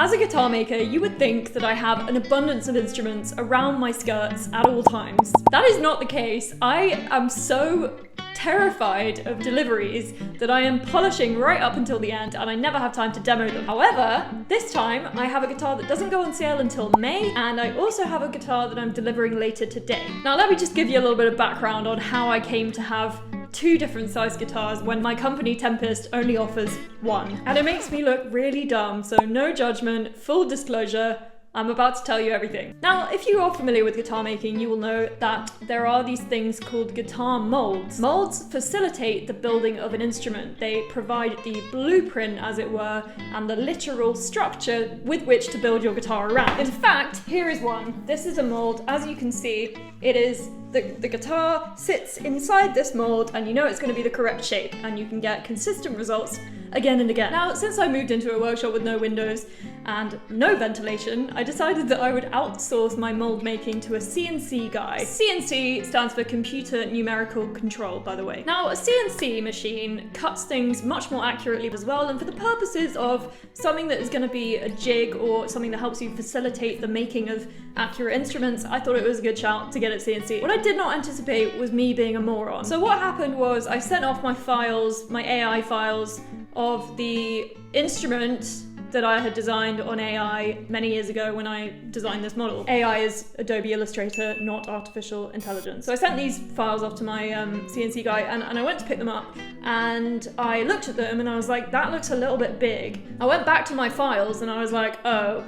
As a guitar maker, you would think that I have an abundance of instruments around my skirts at all times. That is not the case. I am so terrified of deliveries that I am polishing right up until the end, and I never have time to demo them. However, this time I have a guitar that doesn't go on sale until May, and I also have a guitar that I'm delivering later today. Now let me just give you a little bit of background on how I came to have two different size guitars when my company Tempest only offers one. And it makes me look really dumb, so no judgment, full disclosure. I'm about to tell you everything. Now, if you are familiar with guitar making, you will know that there are these things called guitar molds. Molds facilitate the building of an instrument. They provide the blueprint, as it were, and the literal structure with which to build your guitar around. In fact, here is one. This is a mold. As you can see, it is the guitar sits inside this mold, and you know it's going to be the correct shape, and you can get consistent results again and again. Now, since I moved into a workshop with no windows and no ventilation, I decided that I would outsource my mold making to a CNC guy. CNC stands for computer numerical control, by the way. Now, a CNC machine cuts things much more accurately as well, and for the purposes of something that is going to be a jig or something that helps you facilitate the making of accurate instruments, I thought it was a good shout to get it CNC. What I did not anticipate was me being a moron. So what happened was I sent off my files, my AI files, of the instrument that I had designed on AI many years ago when I designed this model. AI is Adobe Illustrator, not artificial intelligence. So I sent these files off to my CNC guy, and I went to pick them up, and I looked at them and I was like, that looks a little bit big. I went back to my files and I was like, oh,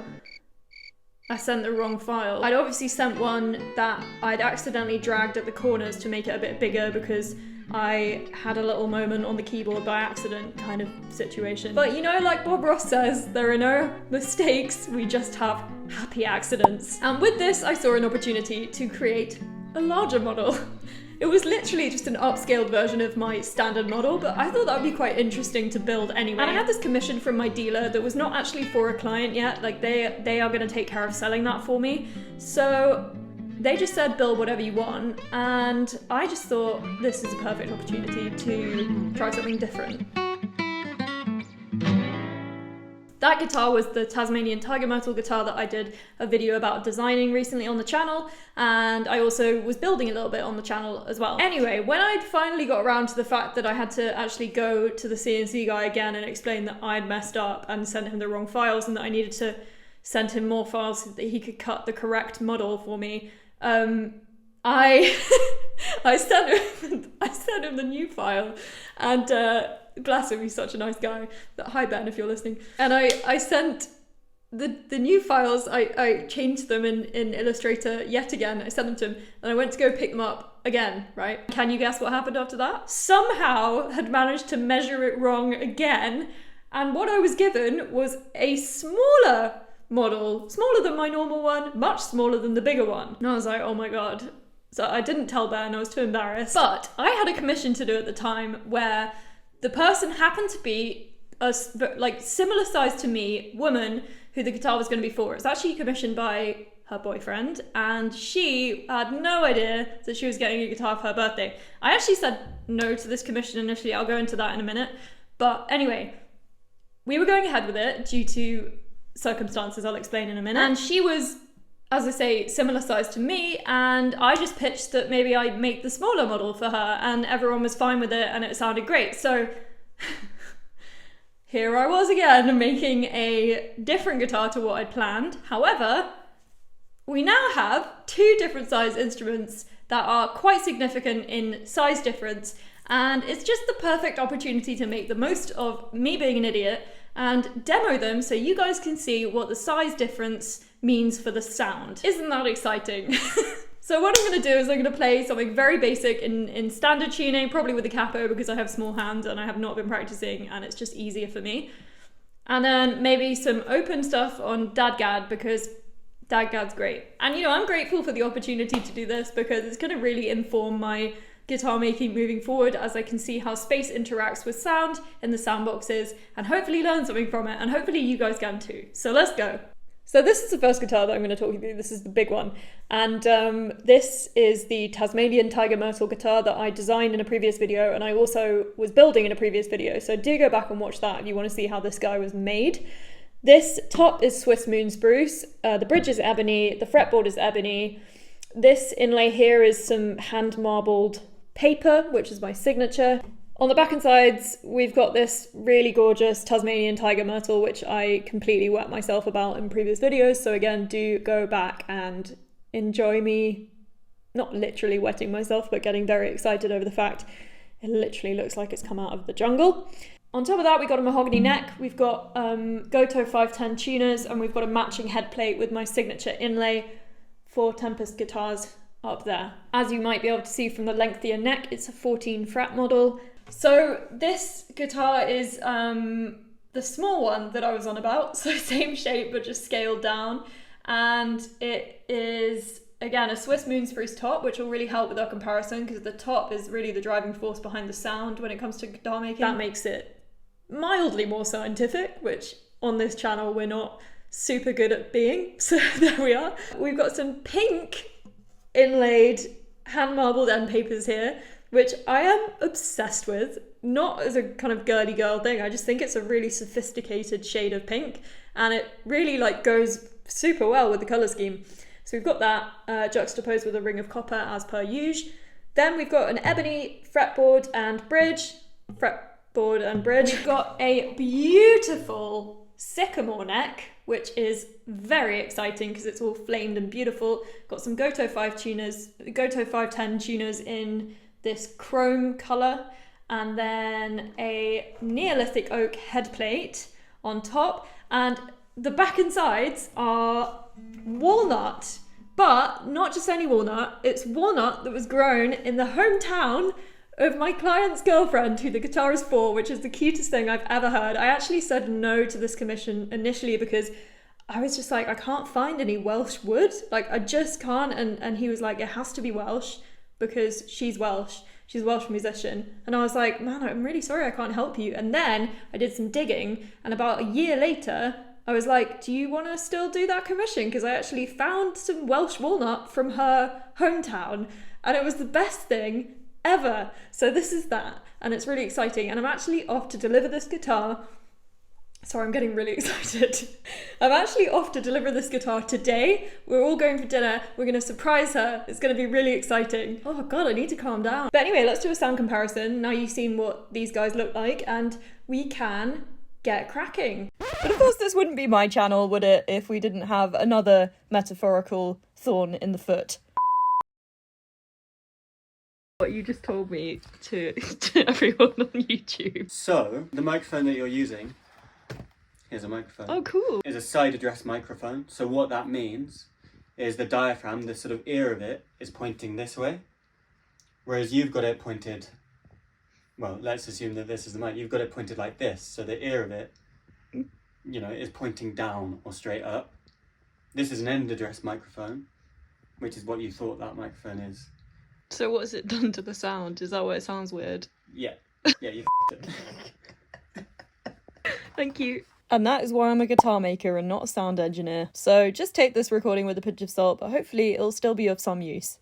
I sent the wrong file. I'd obviously sent one that I'd accidentally dragged at the corners to make it a bit bigger because I had a little moment on the keyboard by accident kind of situation. But you know, like Bob Ross says, there are no mistakes, we just have happy accidents. And with this, I saw an opportunity to create a larger model. It was literally just an upscaled version of my standard model, but I thought that would be quite interesting to build anyway. And I had this commission from my dealer that was not actually for a client yet, like they are gonna take care of selling that for me. So they just said build whatever you want, and I just thought this is a perfect opportunity to try something different. That guitar was the Tasmanian Tyger metal guitar that I did a video about designing recently on the channel, and I also was building a little bit on the channel as well. Anyway, when I'd finally got around to the fact that I had to actually go to the CNC guy again and explain that I'd messed up and sent him the wrong files and that I needed to send him more files so that he could cut the correct model for me, I sent him the new file, and bless him, he's such a nice guy. Hi Ben, if you're listening. And I sent the new files, I changed them in Illustrator yet again. I sent them to him, and I went to go pick them up again, right? Can you guess what happened after that? Somehow had managed to measure it wrong again, and what I was given was a smaller model, smaller than my normal one, much smaller than the bigger one. And I was like, oh my god. So I didn't tell Ben, I was too embarrassed. But I had a commission to do at the time where the person happened to be a like similar size to me woman who the guitar was going to be for. It's actually commissioned by her boyfriend, and she had no idea that she was getting a guitar for her birthday. I actually said no to this commission initially, I'll go into that in a minute. But anyway, we were going ahead with it due to circumstances I'll explain in a minute. And she was, as I say, similar size to me, and I just pitched that maybe I'd make the smaller model for her, and everyone was fine with it and it sounded great. So here I was again making a different guitar to what I'd planned. However, we now have two different size instruments that are quite significant in size difference, and it's just the perfect opportunity to make the most of me being an idiot and demo them so you guys can see what the size difference means for the sound. Isn't that exciting? So what I'm going to do is I'm going to play something very basic in standard tuning, probably with a capo because I have small hands and I have not been practicing and it's just easier for me. And then maybe some open stuff on Dadgad because Dadgad's great. And you know, I'm grateful for the opportunity to do this because it's going to really inform my guitar making moving forward as I can see how space interacts with sound in the sound boxes and hopefully learn something from it, and hopefully you guys can too. So let's go. So this is the first guitar that I'm going to talk you through. This is the big one. And this is the Tasmanian Tyger Myrtle guitar that I designed in a previous video, and I also was building in a previous video. So do go back and watch that if you want to see how this guy was made. This top is Swiss moon spruce, the bridge is ebony, the fretboard is ebony. This inlay here is some hand marbled paper, which is my signature. On the back and sides, we've got this really gorgeous Tasmanian tiger myrtle, which I completely wet myself about in previous videos. So again, do go back and enjoy me, not literally wetting myself, but getting very excited over the fact it literally looks like it's come out of the jungle. On top of that, we've got a mahogany neck, we've got Goto 510 tuners, and we've got a matching head plate with my signature inlay for Tempest guitars up there. As you might be able to see from the lengthier neck, it's a 14 fret model. So this guitar is the small one that I was on about, so same shape but just scaled down, and it is again a Swiss moon spruce top, which will really help with our comparison because the top is really the driving force behind the sound when it comes to guitar making. That makes it mildly more scientific, which on this channel we're not super good at being, so there we are. We've got some pink inlaid hand marbled end papers here, which I am obsessed with, not as a kind of girly girl thing, I just think it's a really sophisticated shade of pink and it really like goes super well with the colour scheme. So we've got that juxtaposed with a ring of copper as per usual. Then we've got an ebony fretboard and bridge, We've got a beautiful sycamore neck, which is very exciting because it's all flamed and beautiful. Got some Goto 510 tuners in this chrome colour, and then a Neolithic oak head plate on top, and the back and sides are walnut, but not just any walnut, it's walnut that was grown in the hometown of my client's girlfriend, who the guitar is for, which is the cutest thing I've ever heard. I actually said no to this commission initially because I was just like, I can't find any Welsh wood, like I just can't, and he was like, it has to be Welsh because she's Welsh. She's a Welsh musician. And I was like, man, I'm really sorry I can't help you. And then I did some digging, and about a year later, I was like, do you want to still do that commission? Because I actually found some Welsh walnut from her hometown, and it was the best thing ever. So this is that, and it's really exciting. And I'm actually off to deliver this guitar. Sorry, I'm getting really excited. I'm actually off to deliver this guitar today. We're all going for dinner. We're going to surprise her. It's going to be really exciting. Oh God, I need to calm down. But anyway, let's do a sound comparison. Now you've seen what these guys look like, and we can get cracking. But of course this wouldn't be my channel, would it, if we didn't have another metaphorical thorn in the foot. What you just told me to everyone on YouTube. So, the microphone that you're using, here's a microphone. Oh, cool. Is a side address microphone. So what that means is the diaphragm, the sort of ear of it, is pointing this way. Whereas you've got it pointed, well, let's assume that this is the mic. You've got it pointed like this. So the ear of it, you know, is pointing down or straight up. This is an end address microphone, which is what you thought that microphone is. So what has it done to the sound? Is that why it sounds weird? Yeah. Yeah, you it. Thank you. And that is why I'm a guitar maker and not a sound engineer. So just take this recording with a pinch of salt, but hopefully it'll still be of some use.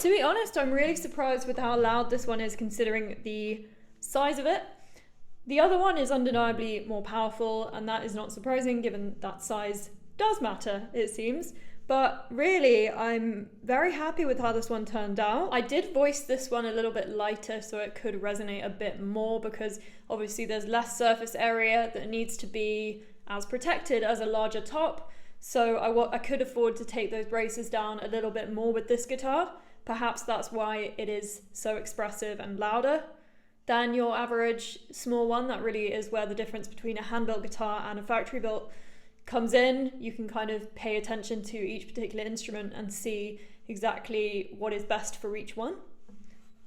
To be honest, I'm really surprised with how loud this one is considering the size of it. The other one is undeniably more powerful, and that is not surprising given that size does matter, it seems. But really, I'm very happy with how this one turned out. I did voice this one a little bit lighter so it could resonate a bit more, because obviously there's less surface area that needs to be as protected as a larger top. So I could afford to take those braces down a little bit more with this guitar. Perhaps that's why it is so expressive and louder than your average small one. That really is where the difference between a hand-built guitar and a factory-built comes in. You can kind of pay attention to each particular instrument and see exactly what is best for each one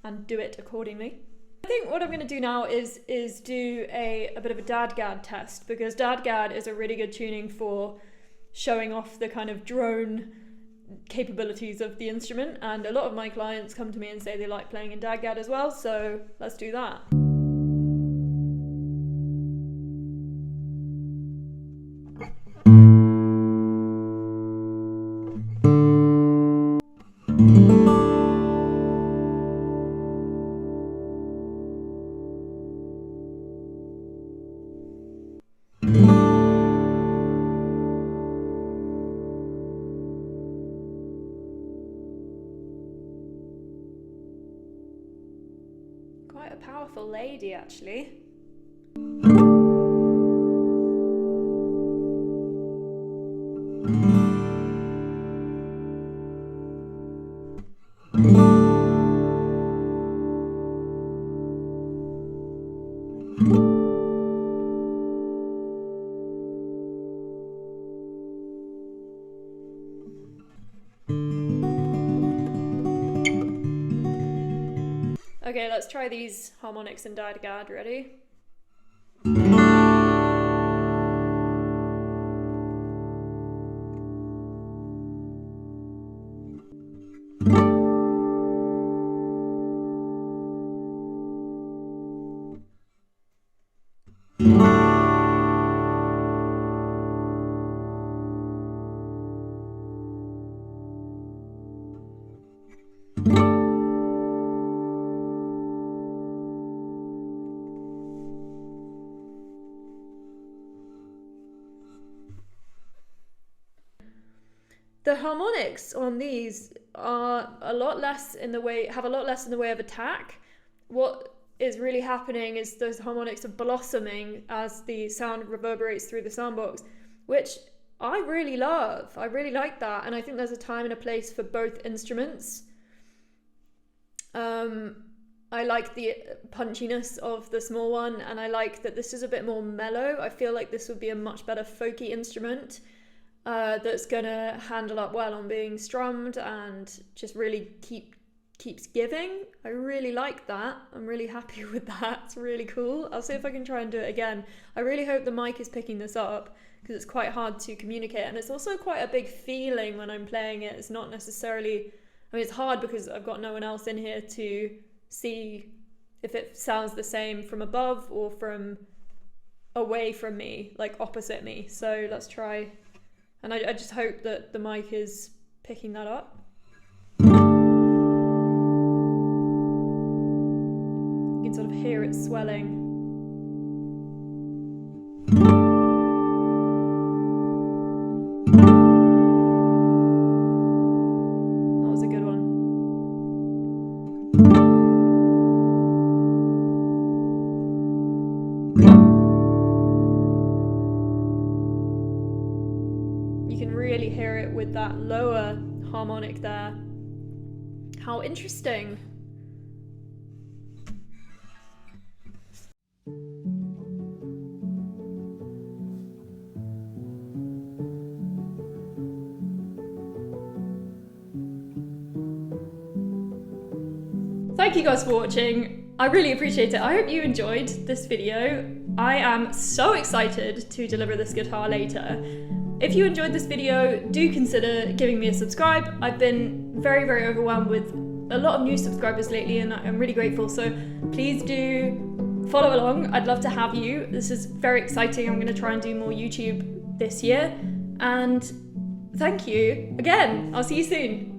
and do it accordingly. I think what I'm going to do now is do a bit of a DADGAD test, because DADGAD is a really good tuning for showing off the kind of drone capabilities of the instrument, and a lot of my clients come to me and say they like playing in DADGAD as well, so let's do that. Quite a powerful lady, actually. Okay, let's try these harmonics in DADGAD. Ready? The harmonics on these are have a lot less in the way of attack. What is really happening is those harmonics are blossoming as the sound reverberates through the soundbox, which I really love. I really like that, and I think there's a time and a place for both instruments. I like the punchiness of the small one, and I like that this is a bit more mellow. I feel like this would be a much better folky instrument. That's gonna handle up well on being strummed and just really keeps giving. I really like that. I'm really happy with that. It's really cool. I'll see if I can try and do it again. I really hope the mic is picking this up, because it's quite hard to communicate, and it's also quite a big feeling when I'm playing it. It's not necessarily, I mean, it's hard because I've got no one else in here to see if it sounds the same from above or from away from me, like opposite me. So let's try. And I just hope that the mic is picking that up. You can sort of hear it swelling. That was a good one. You can really hear it with that lower harmonic there. How interesting. Thank you guys for watching. I really appreciate it. I hope you enjoyed this video. I am so excited to deliver this guitar later. If you enjoyed this video, do consider giving me a subscribe. I've been very, very overwhelmed with a lot of new subscribers lately, and I'm really grateful. So please do follow along. I'd love to have you. This is very exciting. I'm going to try and do more YouTube this year. And thank you again. I'll see you soon.